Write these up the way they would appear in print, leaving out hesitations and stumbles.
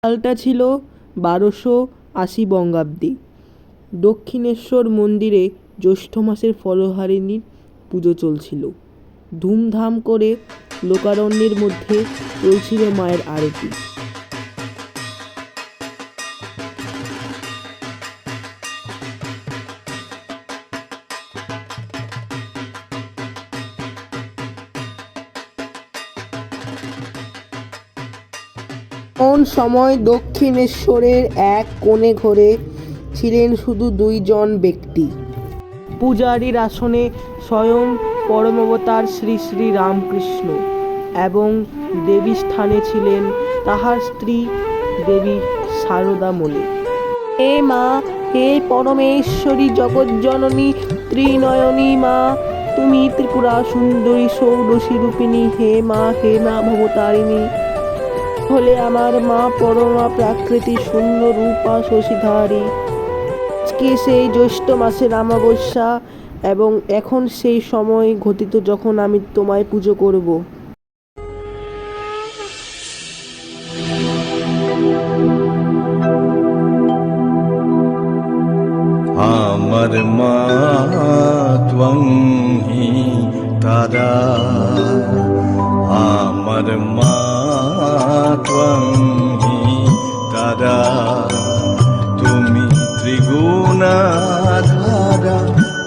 সালটা ছিল 1280 বঙ্গাব্দে। দক্ষিণেশ্বর মন্দিরে জ্যৈষ্ঠ মাসের ফলহারিণীর পুজো চলছিল ধুমধাম করে। লোকারণ্যের মধ্যে চলছিল মায়ের আরতি। কোন সময় দক্ষিণেশ্বরের এক কোণে ঘরে ছিলেন শুধু 2 জন ব্যক্তি। পূজারীর আসনে স্বয়ং পরমাবতার শ্রী শ্রী রামকৃষ্ণ এবং দেবী স্থানে ছিলেন তাহার স্ত্রী দেবী শারদামণি। হে মা, হে পরমেশ্বরী জগজ্জননী ত্রিনয়নী মা, তুমি ত্রিপুরা সুন্দরী ষোড়শী রূপিণী। হে মা ভবতারিণী, হলে আমার মা পরমা প্রাকৃতি শূন্য রূপা শশীধারী। আজকে সেই জ্যৈষ্ঠ মাসের অমাবস্যা এবং এখন সেই সময় ঘটিত যখন আমি তোমায় পুজো করব। আমার মা ত্বং হি তারা, আমার মা ত্বং হি তারা, তুমি ত্রিগুণাধারা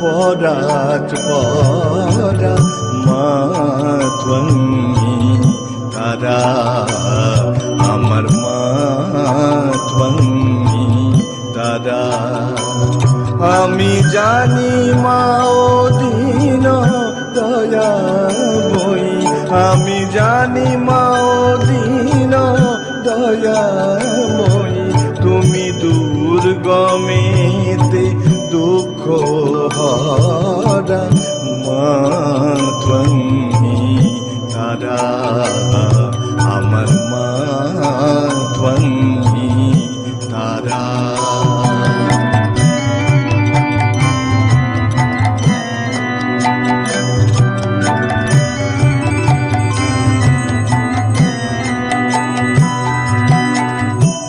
পরাৎ পরা, মা ত্বং হি তারা, আমার মা ত্বং হি তারা। আমি জানি মা ও দীন দয়াময়ী, আমি জানি মা ও দীন দয়াময়ী, তুমি দুর্গমেতে দুঃখ হরা, মা ত্বং হি তারা, আমার মা ত্বং হি তারা।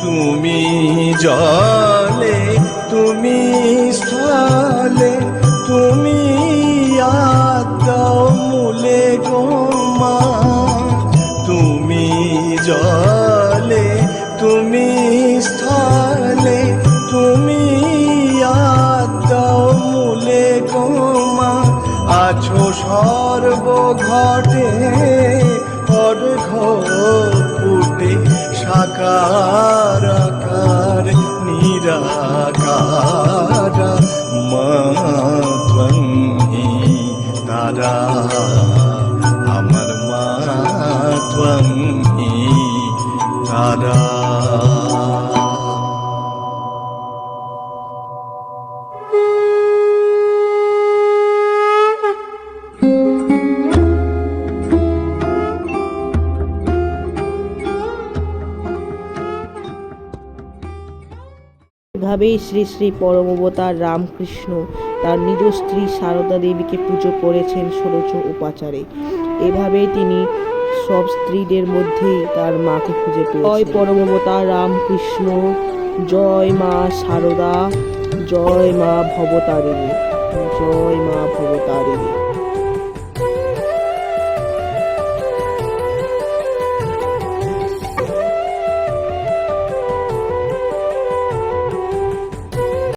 তুমি জলে, তুমি স্থলে, তুমি আদ্যাও মূলে গো মা, তুমি জলে, তুমি স্থলে, তুমি আদ্যাও মূলে গো মা, আছো সর্বঘটে অর্ঘ ফুটে, সাকার আকার নিরাকার, মা ত্বং হি তারা, আমার মা ত্বং হি তারা। এভাবেই শ্রী শ্রী পরমাবতার রামকৃষ্ণ তার নিজ স্ত্রী সারদা দেবীকে পুজো করেছেন ষোড়শ উপাচারে। এভাবেই তিনি সব স্ত্রীদের মধ্যে তার মাকে খুঁজে পেয়েছেন। জয় পরমাবতার রামকৃষ্ণ, জয় মা সারদা, জয় মা ভবতারিণী, জয় মা ভবতারিণী।